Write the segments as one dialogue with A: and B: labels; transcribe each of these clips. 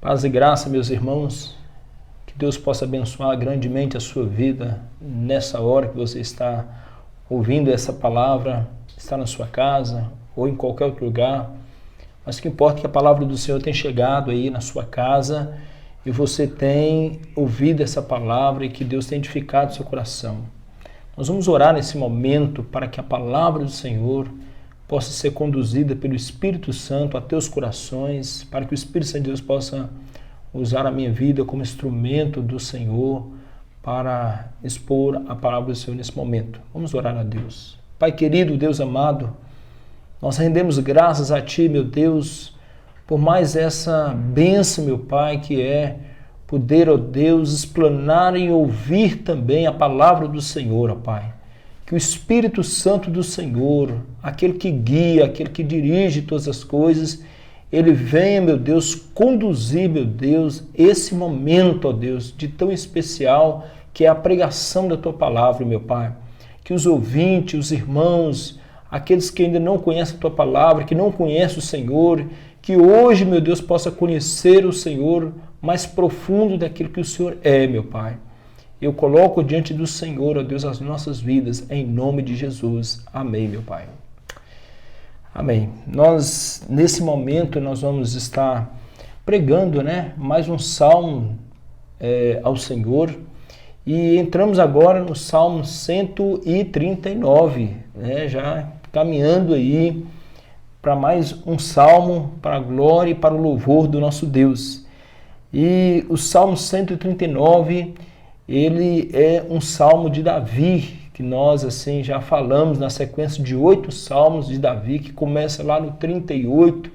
A: Paz e graça, meus irmãos, que Deus possa abençoar grandemente a sua vida nessa hora que você está ouvindo essa palavra, está na sua casa ou em qualquer outro lugar, mas o que importa é que a palavra do Senhor tenha chegado aí na sua casa e você tem ouvido essa palavra e que Deus tenha edificado seu coração. Nós vamos orar nesse momento para que a palavra do Senhor possa ser conduzida pelo Espírito Santo a teus corações, para que o Espírito Santo de Deus possa usar a minha vida como instrumento do Senhor para expor a palavra do Senhor nesse momento. Vamos orar a Deus. Pai querido, Deus amado, nós rendemos graças a Ti, meu Deus, por mais essa bênção, meu Pai, que é poder, ó Deus, explanar e ouvir também a palavra do Senhor, ó Pai. Que o Espírito Santo do Senhor, aquele que guia, aquele que dirige todas as coisas, ele venha, meu Deus, conduzir, meu Deus, esse momento, ó Deus, de tão especial que é a pregação da Tua palavra, meu Pai. Que os ouvintes, os irmãos, aqueles que ainda não conhecem a Tua palavra, que não conhecem o Senhor, que hoje, meu Deus, possa conhecer o Senhor mais profundo daquilo que o Senhor é, meu Pai. Eu coloco diante do Senhor, ó Deus, as nossas vidas, em nome de Jesus. Amém, meu Pai. Amém. Nesse momento, nós vamos estar pregando, mais um salmo ao Senhor. E entramos agora no Salmo 139, já caminhando aí para mais um salmo para a glória e para o louvor do nosso Deus. E o Salmo 139, ele é um salmo de Davi, que nós assim já falamos na sequência de 8 salmos de Davi, que começa lá no 38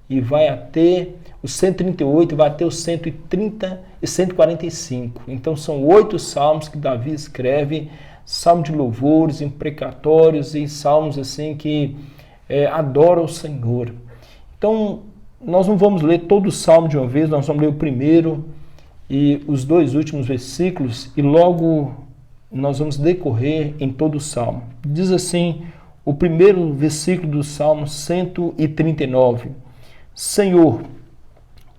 A: e vai até o 138 e vai até o 130 e 145. Então são 8 salmos que Davi escreve, salmo de louvores, imprecatórios e salmos assim que adoram o Senhor. Então nós não vamos ler todo o salmo de uma vez, nós vamos ler o primeiro e os 2 últimos versículos e logo nós vamos decorrer em todo o salmo. Diz assim o primeiro versículo do Salmo 139. Senhor,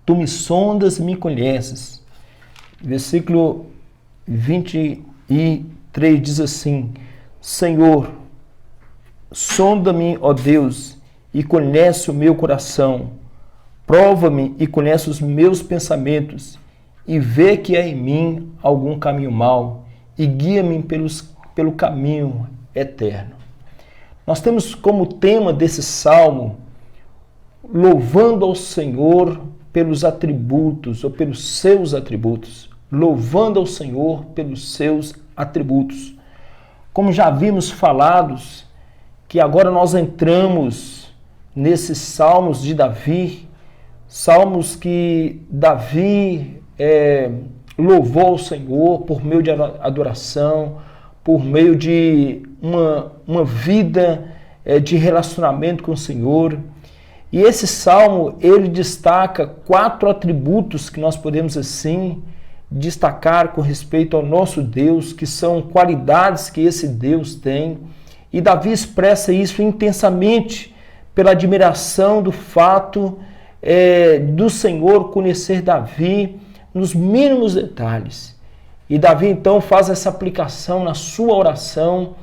A: Tu me sondas e me conheces. Versículo 23 diz assim, Senhor, sonda-me, ó Deus, e conhece o meu coração. Prova-me e conhece os meus pensamentos, e vê que há em mim algum caminho mau, e guia-me pelo caminho eterno. Nós temos como tema desse salmo, louvando ao Senhor pelos atributos, ou pelos seus atributos. Louvando ao Senhor pelos seus atributos. Como já vimos falados, que agora nós entramos nesses salmos de Davi, salmos que Davi louvou ao Senhor por meio de adoração, por meio de uma vida de relacionamento com o Senhor. E esse salmo, ele destaca 4 atributos que nós podemos assim destacar com respeito ao nosso Deus, que são qualidades que esse Deus tem. E Davi expressa isso intensamente pela admiração do fato do Senhor conhecer Davi nos mínimos detalhes. E Davi então faz essa aplicação na sua oração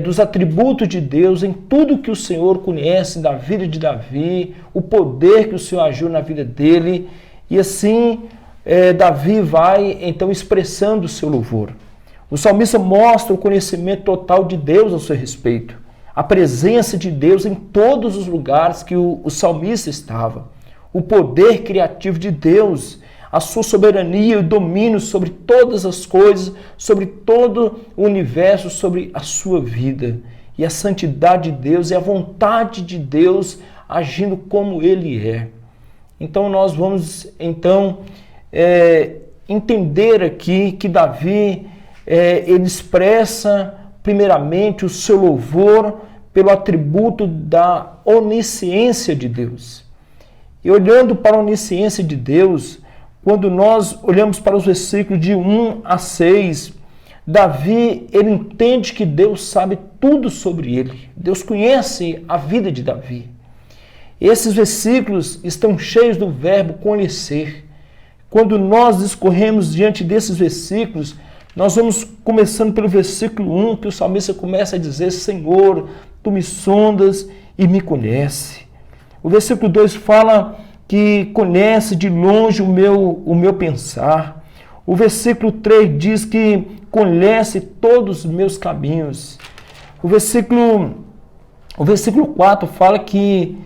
A: dos atributos de Deus em tudo que o Senhor conhece da vida de Davi, o poder que o Senhor agiu na vida dele. E assim Davi vai então expressando o seu louvor. O salmista mostra o conhecimento total de Deus ao seu respeito, a presença de Deus em todos os lugares que o salmista estava, o poder criativo de Deus, a sua soberania e domínio sobre todas as coisas, sobre todo o universo, sobre a sua vida. E a santidade de Deus e a vontade de Deus agindo como Ele é. Então nós vamos entender aqui que Davi ele expressa primeiramente o seu louvor pelo atributo da onisciência de Deus. E olhando para a onisciência de Deus, quando nós olhamos para os versículos de 1 a 6, Davi, ele entende que Deus sabe tudo sobre ele. Deus conhece a vida de Davi. Esses versículos estão cheios do verbo conhecer. quando nós discorremos diante desses versículos, nós vamos começando pelo versículo 1, que o salmista começa a dizer: Senhor, tu me sondas e me conhece. O versículo 2 fala que conhece de longe o meu pensar. O versículo 3 diz que conhece todos os meus caminhos. O versículo 4 fala que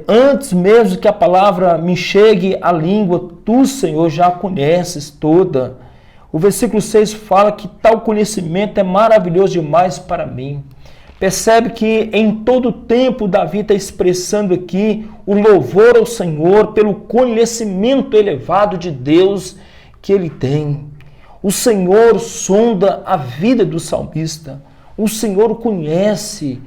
A: antes mesmo que a palavra me chegue à língua, tu, Senhor, já a conheces toda. O versículo 6 fala que tal conhecimento é maravilhoso demais para mim. Percebe que em todo tempo Davi está expressando aqui o louvor ao Senhor pelo conhecimento elevado de Deus que ele tem. O Senhor sonda a vida do salmista. O Senhor conhece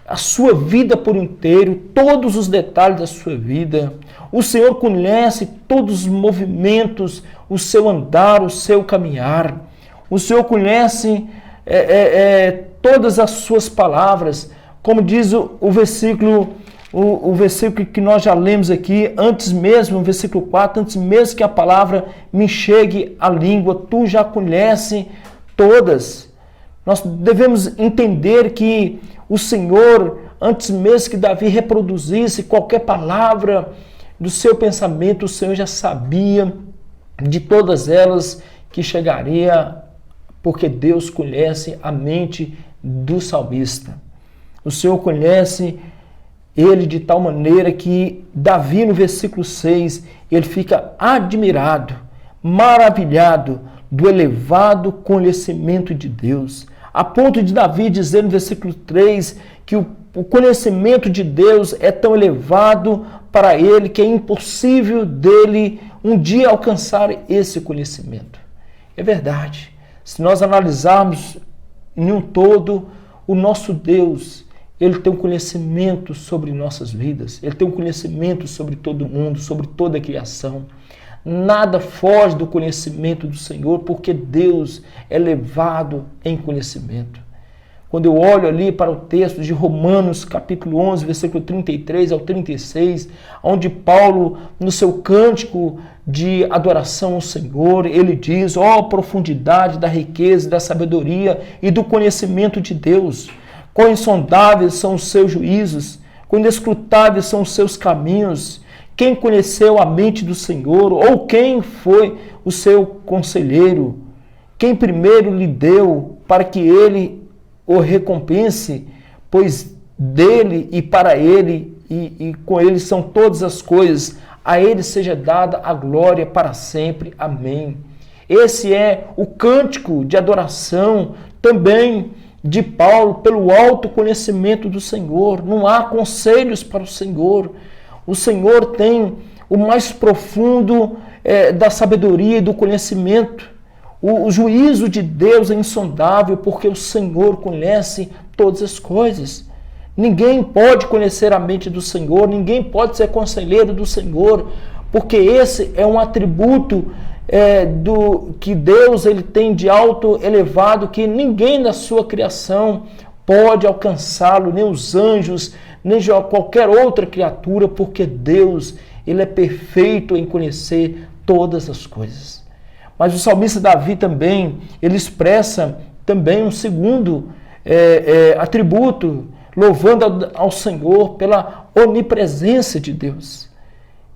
A: a sua vida por inteiro, todos os detalhes da sua vida. O Senhor conhece todos os movimentos, o seu andar, o seu caminhar. O Senhor conhece todas as suas palavras, como diz o versículo que nós já lemos aqui, antes mesmo, no versículo 4, antes mesmo que a palavra me chegue à língua, tu já conhece todas. Nós devemos entender que o Senhor, antes mesmo que Davi reproduzisse qualquer palavra do seu pensamento, o Senhor já sabia de todas elas que chegaria, porque Deus conhece a mente do salmista. O Senhor conhece ele de tal maneira que Davi, no versículo 6, ele fica admirado, maravilhado do elevado conhecimento de Deus. A ponto de Davi dizer no versículo 3 que o conhecimento de Deus é tão elevado para ele que é impossível dele um dia alcançar esse conhecimento. É verdade. Se nós analisarmos em um todo, o nosso Deus, ele tem um conhecimento sobre nossas vidas, ele tem um conhecimento sobre todo mundo, sobre toda a criação. Nada foge do conhecimento do Senhor, porque Deus é elevado em conhecimento. Quando eu olho ali para o texto de Romanos, capítulo 11, versículo 33 ao 36, onde Paulo, no seu cântico de adoração ao Senhor, ele diz: ó profundidade da riqueza, da sabedoria e do conhecimento de Deus! Quão insondáveis são os seus juízos, quão inescrutáveis são os seus caminhos! Quem conheceu a mente do Senhor? Ou quem foi o seu conselheiro? Quem primeiro lhe deu para que ele o recompense? Pois dele e para ele e com ele são todas as coisas. A ele seja dada a glória para sempre. Amém. Esse é o cântico de adoração também de Paulo pelo alto conhecimento do Senhor. Não há conselhos para o Senhor. O Senhor tem o mais profundo da sabedoria e do conhecimento. O juízo de Deus é insondável, porque o Senhor conhece todas as coisas. Ninguém pode conhecer a mente do Senhor, ninguém pode ser conselheiro do Senhor, porque esse é um atributo que Deus ele tem de alto elevado, que ninguém na sua criação pode alcançá-lo, nem os anjos, nem qualquer outra criatura, porque Deus ele é perfeito em conhecer todas as coisas. Mas o salmista Davi também, ele expressa também um segundo atributo, louvando ao Senhor pela onipresença de Deus.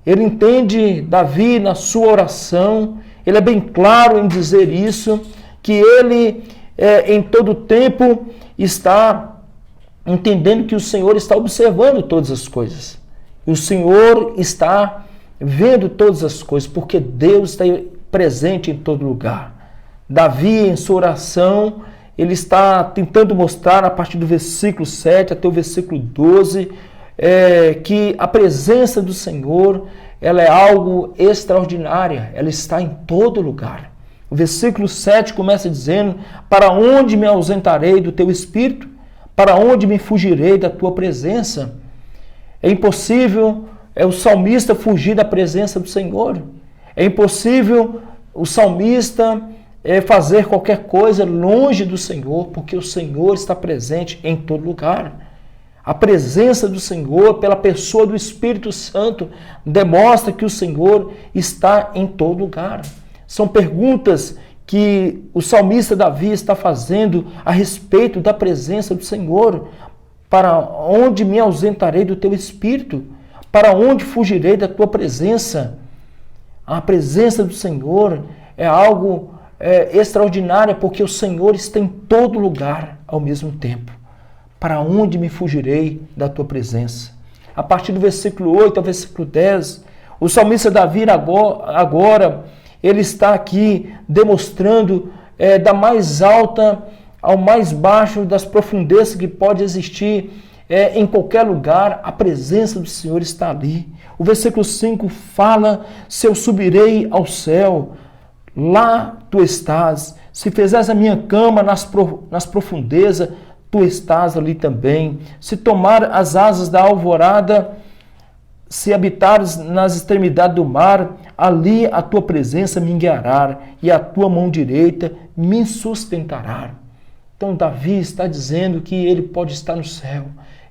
A: Ele entende, Davi, na sua oração, ele é bem claro em dizer isso, que ele em todo tempo está entendendo que o Senhor está observando todas as coisas. O Senhor está vendo todas as coisas, porque Deus está presente em todo lugar. Davi, em sua oração, ele está tentando mostrar, a partir do versículo 7 até o versículo 12, que a presença do Senhor ela é algo extraordinário, ela está em todo lugar. O versículo 7 começa dizendo: para onde me ausentarei do teu espírito? Para onde me fugirei da tua presença? É impossível o salmista fugir da presença do Senhor. É impossível o salmista fazer qualquer coisa longe do Senhor, porque o Senhor está presente em todo lugar. A presença do Senhor, pela pessoa do Espírito Santo, demonstra que o Senhor está em todo lugar. São perguntas que o salmista Davi está fazendo a respeito da presença do Senhor. Para onde me ausentarei do teu Espírito? Para onde fugirei da tua presença? A presença do Senhor é algo extraordinário, porque o Senhor está em todo lugar ao mesmo tempo. Para onde me fugirei da tua presença? A partir do versículo 8 ao versículo 10, o salmista Davi agora ele está aqui demonstrando da mais alta ao mais baixo das profundezas que pode existir em qualquer lugar, a presença do Senhor está ali. O versículo 5 fala: se eu subirei ao céu, lá tu estás. Se fizeres a minha cama nas profundezas, tu estás ali também. Se tomar as asas da alvorada, se habitares nas extremidades do mar, ali a tua presença me guiará e a tua mão direita me sustentará. Então Davi está dizendo que ele pode estar no céu,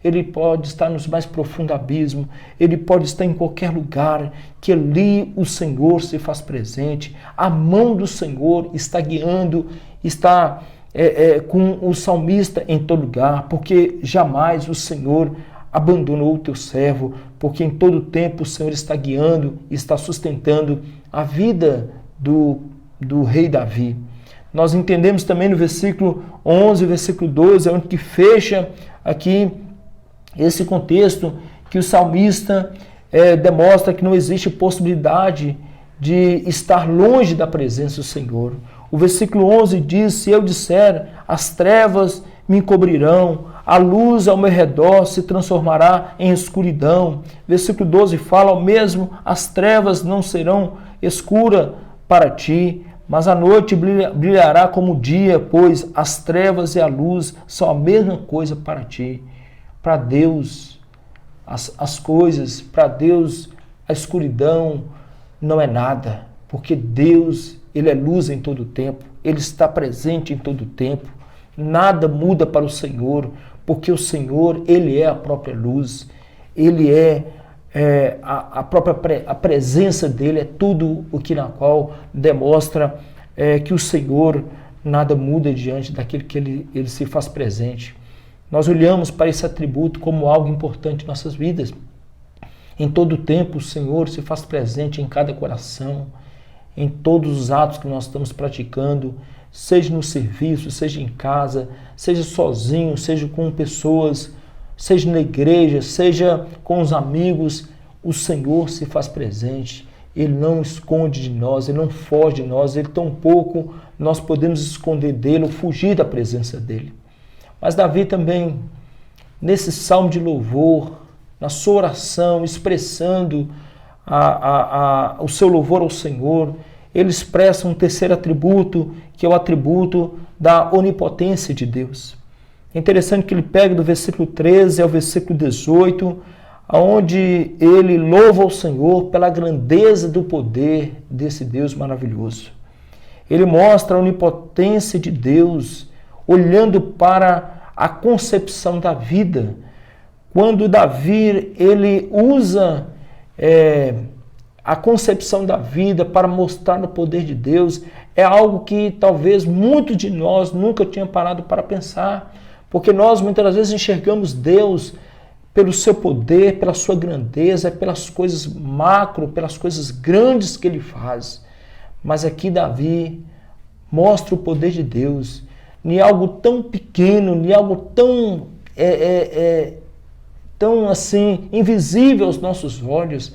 A: ele pode estar nos mais profundos abismos, ele pode estar em qualquer lugar, que ali o Senhor se faz presente, a mão do Senhor está guiando, está com o salmista em todo lugar, porque jamais o Senhor abandonou o teu servo, porque em todo tempo o Senhor está guiando, está sustentando a vida do rei Davi. Nós entendemos também no versículo 11, versículo 12, onde que fecha aqui esse contexto, que o salmista demonstra que não existe possibilidade de estar longe da presença do Senhor. O versículo 11 diz: se eu disser, as trevas me encobrirão, a luz ao meu redor se transformará em escuridão. Versículo 12 fala: ao mesmo as trevas não serão escuras para ti, mas a noite brilhará como o dia, pois as trevas e a luz são a mesma coisa para ti. Para Deus, as coisas, para Deus, a escuridão não é nada, porque Deus, Ele é luz em todo o tempo, Ele está presente em todo o tempo. Nada muda para o Senhor, porque o Senhor, Ele é a própria luz, Ele a presença dEle é tudo o que na qual demonstra que o Senhor nada muda diante daquele que ele se faz presente. Nós olhamos para esse atributo como algo importante em nossas vidas. Em todo o tempo o Senhor se faz presente em cada coração, em todos os atos que nós estamos praticando, seja no serviço, seja em casa, seja sozinho, seja com pessoas, seja na igreja, seja com os amigos, o Senhor se faz presente. Ele não esconde de nós, Ele não foge de nós, Ele tampouco nós podemos esconder dEle ou fugir da presença dEle. Mas Davi também, nesse salmo de louvor, na sua oração, expressando o seu louvor ao Senhor, ele expressa um terceiro atributo, que é o atributo da onipotência de Deus. É interessante que ele pega do versículo 13 ao versículo 18, onde ele louva ao Senhor pela grandeza do poder desse Deus maravilhoso. Ele mostra a onipotência de Deus, olhando para a concepção da vida. Quando Davi ele usa a concepção da vida para mostrar o poder de Deus, é algo que talvez muitos de nós nunca tinham parado para pensar, porque nós muitas vezes enxergamos Deus pelo seu poder, pela sua grandeza, pelas coisas macro, pelas coisas grandes que Ele faz. Mas aqui Davi mostra o poder de Deus em algo tão pequeno, em algo tão, tão assim, invisível aos nossos olhos,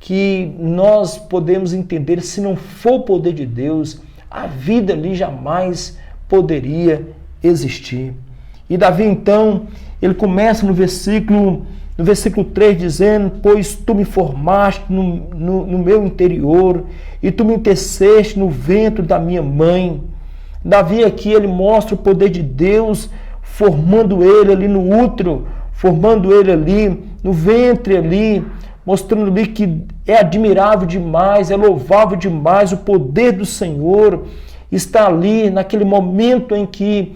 A: que nós podemos entender, se não for o poder de Deus, a vida ali jamais poderia existir. E Davi então, ele começa no versículo 3 dizendo: pois tu me formaste no meu interior e tu me teceste no ventre da minha mãe. Davi aqui ele mostra o poder de Deus formando ele ali no útero, formando ele ali no ventre ali, mostrando ali que é admirável demais, é louvável demais o poder do Senhor. Está ali naquele momento em que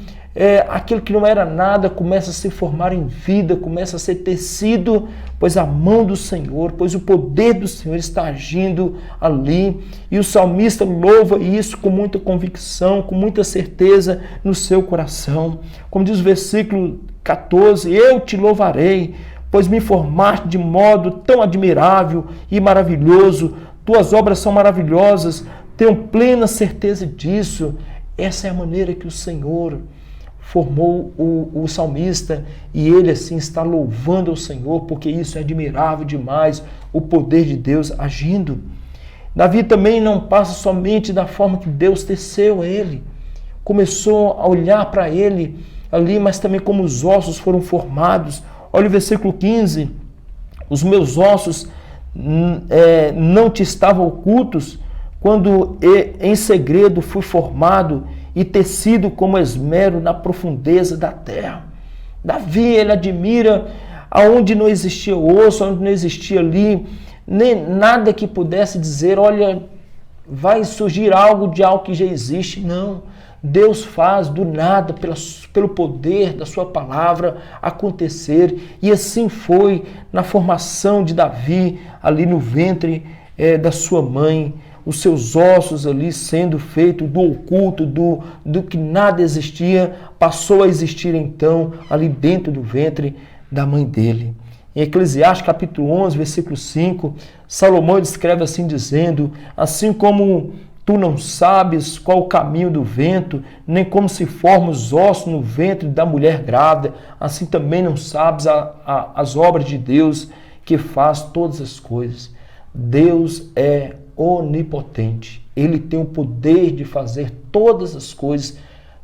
A: aquilo que não era nada começa a se formar em vida, começa a ser tecido, pois a mão do Senhor, pois o poder do Senhor está agindo ali. E o salmista louva isso com muita convicção, com muita certeza no seu coração. Como diz o versículo 14, eu te louvarei, pois me formaste de modo tão admirável e maravilhoso. Tuas obras são maravilhosas, tenho plena certeza disso. Essa é a maneira que o Senhor formou o salmista, e ele assim está louvando ao Senhor, porque isso é admirável demais, o poder de Deus agindo. Davi também não passa somente da forma que Deus teceu ele, começou a olhar para ele ali, mas também como os ossos foram formados. Olha o versículo 15, os meus ossos não te estavam ocultos, quando em segredo fui formado e tecido como esmero na profundeza da terra. Davi, ele admira aonde não existia osso, onde não existia ali, nem nada que pudesse dizer, olha, vai surgir algo de algo que já existe. Não, Deus faz do nada, pelo poder da sua palavra, acontecer. E assim foi na formação de Davi, ali no ventre da sua mãe, os seus ossos ali sendo feitos do oculto, do que nada existia, passou a existir então ali dentro do ventre da mãe dele. Em Eclesiastes capítulo 11, versículo 5, Salomão descreve assim dizendo, assim como tu não sabes qual o caminho do vento, nem como se formam os ossos no ventre da mulher grávida, assim também não sabes as obras de Deus que faz todas as coisas. Deus é onipotente, ele tem o poder de fazer todas as coisas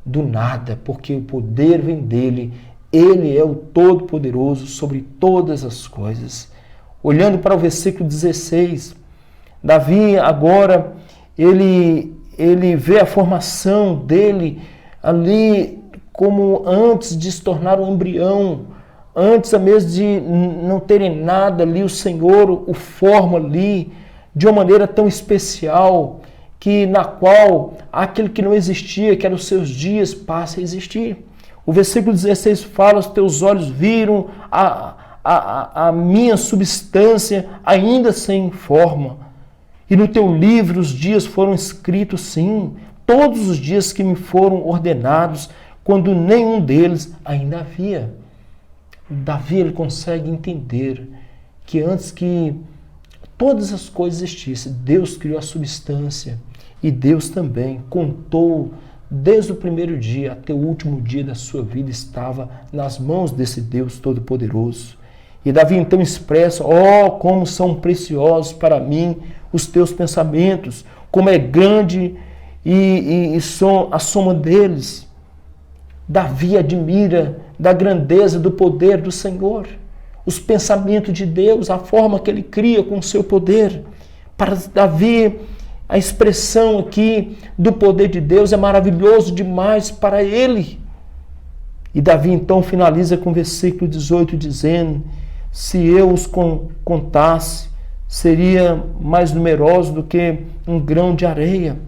A: do nada, porque o poder vem dele, ele é o Todo-Poderoso sobre todas as coisas. Olhando para o versículo 16, Davi agora, ele vê a formação dele ali como antes de se tornar um embrião, antes mesmo de não terem nada ali, o Senhor o forma ali, de uma maneira tão especial, que na qual aquilo que não existia, que eram os seus dias, passa a existir. O versículo 16 fala, os teus olhos viram a minha substância ainda sem forma. E no teu livro os dias foram escritos, sim, todos os dias que me foram ordenados, quando nenhum deles ainda havia. Davi, ele consegue entender que antes que todas as coisas existissem, Deus criou a substância, e Deus também contou desde o primeiro dia até o último dia da sua vida, estava nas mãos desse Deus Todo-Poderoso. E Davi então expressa, como são preciosos para mim os teus pensamentos, como é grande e a soma deles. Davi admira da grandeza do poder do Senhor, os pensamentos de Deus, a forma que ele cria com o seu poder. Para Davi, a expressão aqui do poder de Deus é maravilhoso demais para ele. E Davi então finaliza com o versículo 18 dizendo, se eu os contasse, seria mais numeroso do que um grão de areia.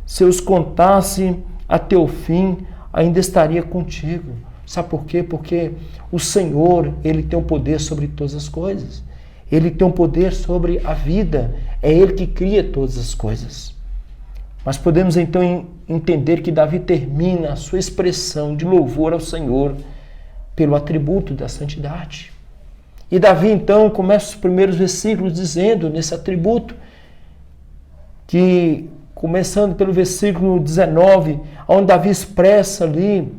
A: Se eu os contasse até o fim, ainda estaria contigo. Sabe por quê? Porque o Senhor, ele tem o poder sobre todas as coisas. Ele tem o poder sobre a vida. É ele que cria todas as coisas. Mas podemos então entender que Davi termina a sua expressão de louvor ao Senhor pelo atributo da santidade. E Davi então começa os primeiros versículos dizendo nesse atributo, que começando pelo versículo 19, onde Davi expressa ali,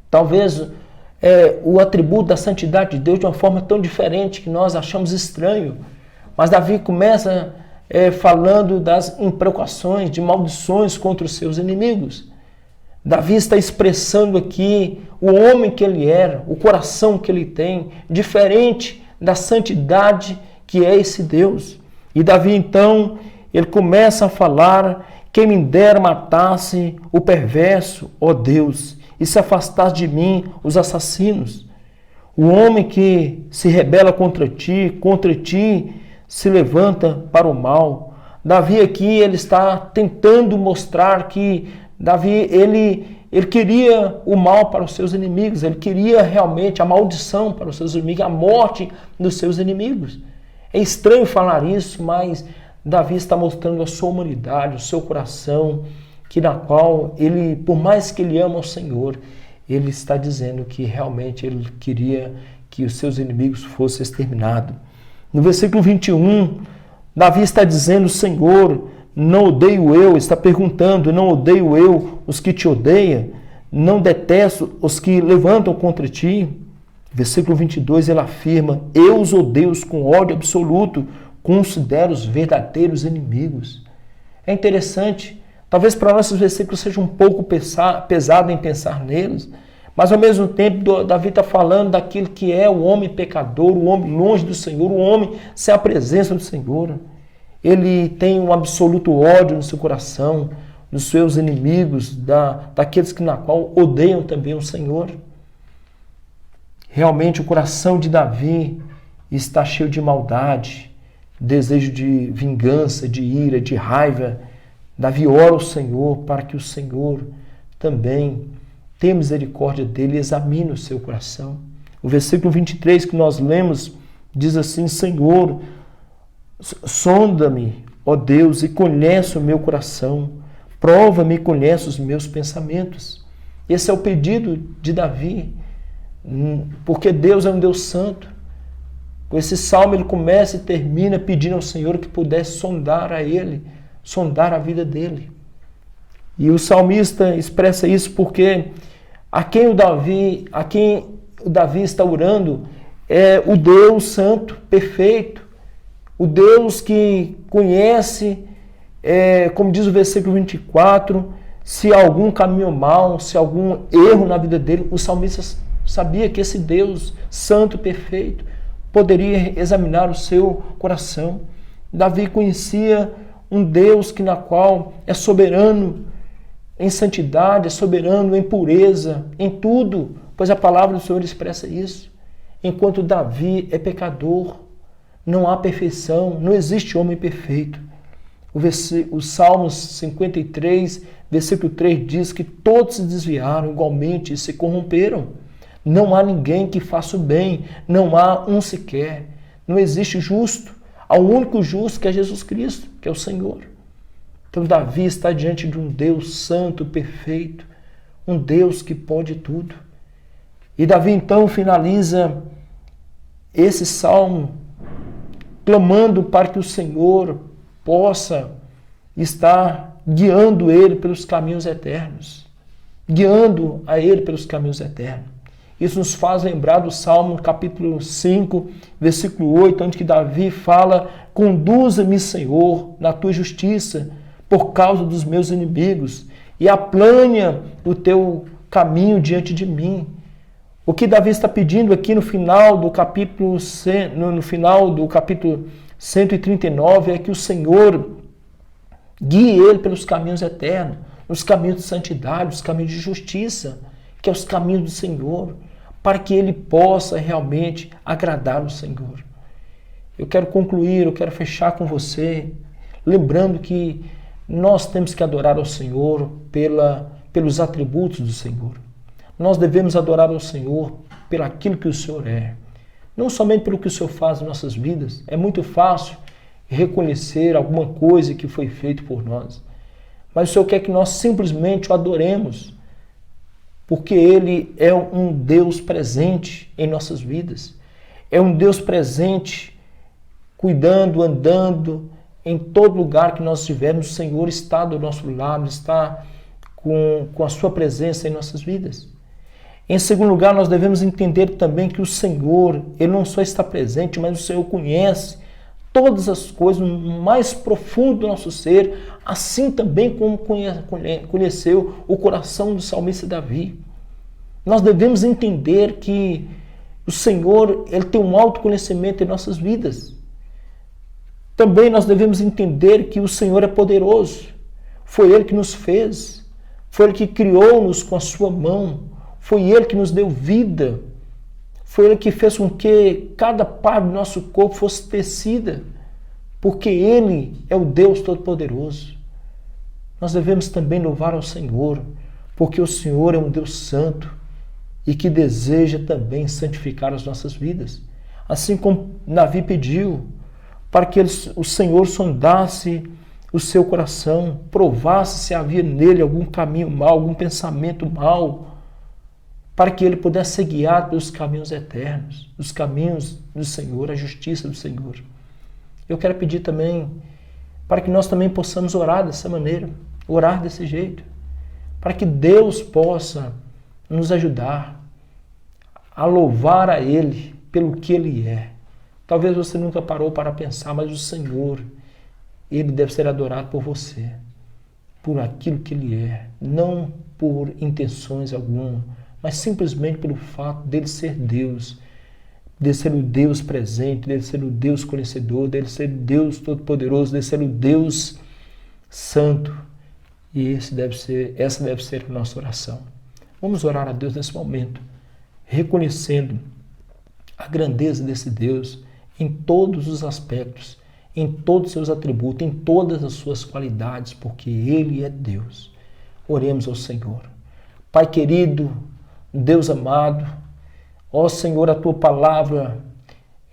A: talvez o atributo da santidade de Deus de uma forma tão diferente que nós achamos estranho. Mas Davi começa falando das imprecações, de maldições contra os seus inimigos. Davi está expressando aqui o homem que ele era, o coração que ele tem, diferente da santidade que é esse Deus. E Davi então, ele começa a falar, quem me dera matasse o perverso, ó Deus, e se afastasse de mim os assassinos. O homem que se rebela contra ti se levanta para o mal. Davi aqui, ele está tentando mostrar que Davi, ele queria o mal para os seus inimigos, ele queria realmente a maldição para os seus inimigos, a morte dos seus inimigos. É estranho falar isso, mas Davi está mostrando a sua humanidade, o seu coração, que na qual ele, por mais que ele ama o Senhor, ele está dizendo que realmente ele queria que os seus inimigos fossem exterminados. No versículo 21, Davi está dizendo: Senhor, não odeio eu, está perguntando, não odeio eu os que te odeiam, não detesto os que levantam contra ti. Versículo 22, ele afirma: eu os odeio com ódio absoluto, considero os verdadeiros inimigos. É interessante, talvez para nós esses versículos sejam um pouco pesado em pensar neles, mas ao mesmo tempo Davi está falando daquilo que é o homem pecador, o homem longe do Senhor, o homem sem a presença do Senhor. Ele tem um absoluto ódio no seu coração, dos seus inimigos, daqueles que na qual odeiam também o Senhor. Realmente o coração de Davi está cheio de maldade, desejo de vingança, de ira, de raiva. Davi ora ao Senhor para que o Senhor também tenha misericórdia dele e examine o seu coração. O versículo 23 que nós lemos diz assim: Senhor, sonda-me, ó Deus, e conhece o meu coração. Prova-me e conhece os meus pensamentos. Esse é o pedido de Davi, porque Deus é um Deus santo. Com esse salmo ele começa e termina pedindo ao Senhor que pudesse sondar a ele, sondar a vida dele. E o salmista expressa isso porque a quem o Davi está orando é o Deus santo, perfeito, o Deus que conhece, como diz o versículo 24, se há algum caminho mau, se há algum erro na vida dele. O salmista sabia que esse Deus santo, perfeito, poderia examinar o seu coração. Davi conhecia um Deus que na qual é soberano em santidade, é soberano em pureza, em tudo, pois a palavra do Senhor expressa isso. Enquanto Davi é pecador, não há perfeição, não existe homem perfeito. O Salmos 53, versículo 3 diz que todos se desviaram igualmente e se corromperam. Não há ninguém que faça o bem, não há um sequer. Não existe justo. Há um único justo, que é Jesus Cristo, que é o Senhor. Então Davi está diante de um Deus santo, perfeito, um Deus que pode tudo. E Davi então finaliza esse salmo clamando para que o Senhor possa estar guiando ele pelos caminhos eternos, guiando a ele pelos caminhos eternos. Isso nos faz lembrar do Salmo capítulo 5, versículo 8, onde que Davi fala: conduza-me, Senhor, na tua justiça, por causa dos meus inimigos, e aplane o teu caminho diante de mim. O que Davi está pedindo aqui no final do capítulo 139 é que o Senhor guie ele pelos caminhos eternos, os caminhos de santidade, os caminhos de justiça, que é os caminhos do Senhor, para que ele possa realmente agradar o Senhor. Eu quero concluir, eu quero fechar com você, lembrando que nós temos que adorar ao Senhor pelos atributos do Senhor. Nós devemos adorar ao Senhor pelo aquilo que o Senhor é. Não somente pelo que o Senhor faz em nossas vidas. É muito fácil reconhecer alguma coisa que foi feita por nós. Mas o Senhor quer que nós simplesmente o adoremos, porque Ele é um Deus presente em nossas vidas. É um Deus presente, cuidando, andando, em todo lugar que nós estivermos. O Senhor está do nosso lado, está com a sua presença em nossas vidas. Em segundo lugar, nós devemos entender também que o Senhor, Ele não só está presente, mas o Senhor conhece todas as coisas no mais profundo do nosso ser, assim também como conheceu o coração do salmista Davi. Nós devemos entender que o Senhor, Ele tem um autoconhecimento em nossas vidas. Também nós devemos entender que o Senhor é poderoso. Foi Ele que nos fez. Foi Ele que criou-nos com a sua mão. Foi Ele que nos deu vida. Foi Ele que fez com que cada parte do nosso corpo fosse tecida. Porque Ele é o Deus Todo-Poderoso. Nós devemos também louvar ao Senhor, porque o Senhor é um Deus santo e que deseja também santificar as nossas vidas. Assim como Davi pediu, para que o Senhor sondasse o seu coração, provasse se havia nele algum caminho mau, algum pensamento mau, para que ele pudesse ser guiado pelos caminhos eternos, os caminhos do Senhor, a justiça do Senhor. Eu quero pedir também para que nós também possamos orar dessa maneira, orar desse jeito, para que Deus possa nos ajudar a louvar a Ele pelo que Ele é. Talvez você nunca parou para pensar, mas o Senhor, Ele deve ser adorado por você, por aquilo que Ele é, não por intenções alguma, mas simplesmente pelo fato dele ser Deus, dele ser o Deus presente, dele ser o Deus conhecedor, dele ser o Deus todo-poderoso, dele ser o Deus santo. E essa deve ser a nossa oração. Vamos orar a Deus nesse momento, reconhecendo a grandeza desse Deus em todos os aspectos, em todos os seus atributos, em todas as suas qualidades, porque Ele é Deus. Oremos ao Senhor. Pai querido, Deus amado, ó Senhor, a Tua palavra,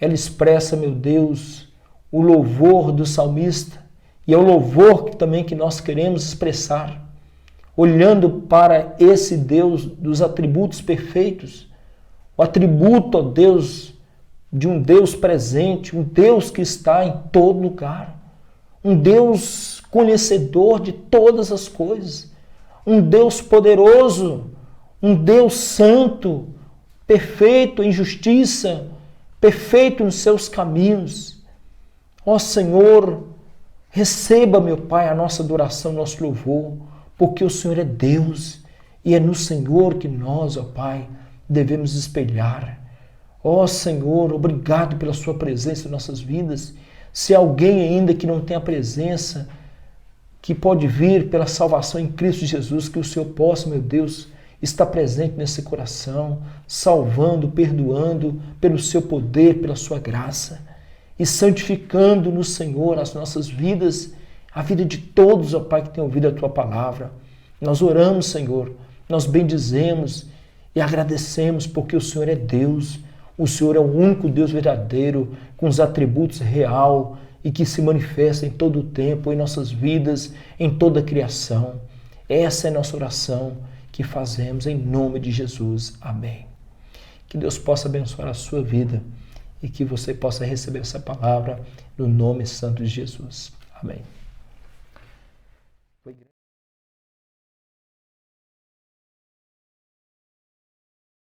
A: ela expressa, meu Deus, o louvor do salmista, e é o louvor que nós queremos expressar, olhando para esse Deus dos atributos perfeitos, o atributo, ó Deus, de um Deus presente, um Deus que está em todo lugar, um Deus conhecedor de todas as coisas, um Deus poderoso, um Deus santo, perfeito em justiça, perfeito nos seus caminhos. Ó Senhor, receba, meu Pai, a nossa adoração, nosso louvor, porque o Senhor é Deus e é no Senhor que nós, ó Pai, devemos espelhar. Ó Senhor, obrigado pela Sua presença em nossas vidas. Se alguém ainda que não tem a presença, que pode vir pela salvação em Cristo Jesus, que o Senhor possa, meu Deus, estar presente nesse coração, salvando, perdoando pelo Seu poder, pela Sua graça e santificando no Senhor as nossas vidas, a vida de todos, ó Pai, que tem ouvido a Tua palavra. Nós oramos, Senhor, nós bendizemos e agradecemos porque o Senhor é Deus, o Senhor é o único Deus verdadeiro, com os atributos real e que se manifesta em todo o tempo, em nossas vidas, em toda a criação. Essa é a nossa oração que fazemos em nome de Jesus. Amém. Que Deus possa abençoar a sua vida e que você possa receber essa palavra no nome santo de Jesus. Amém.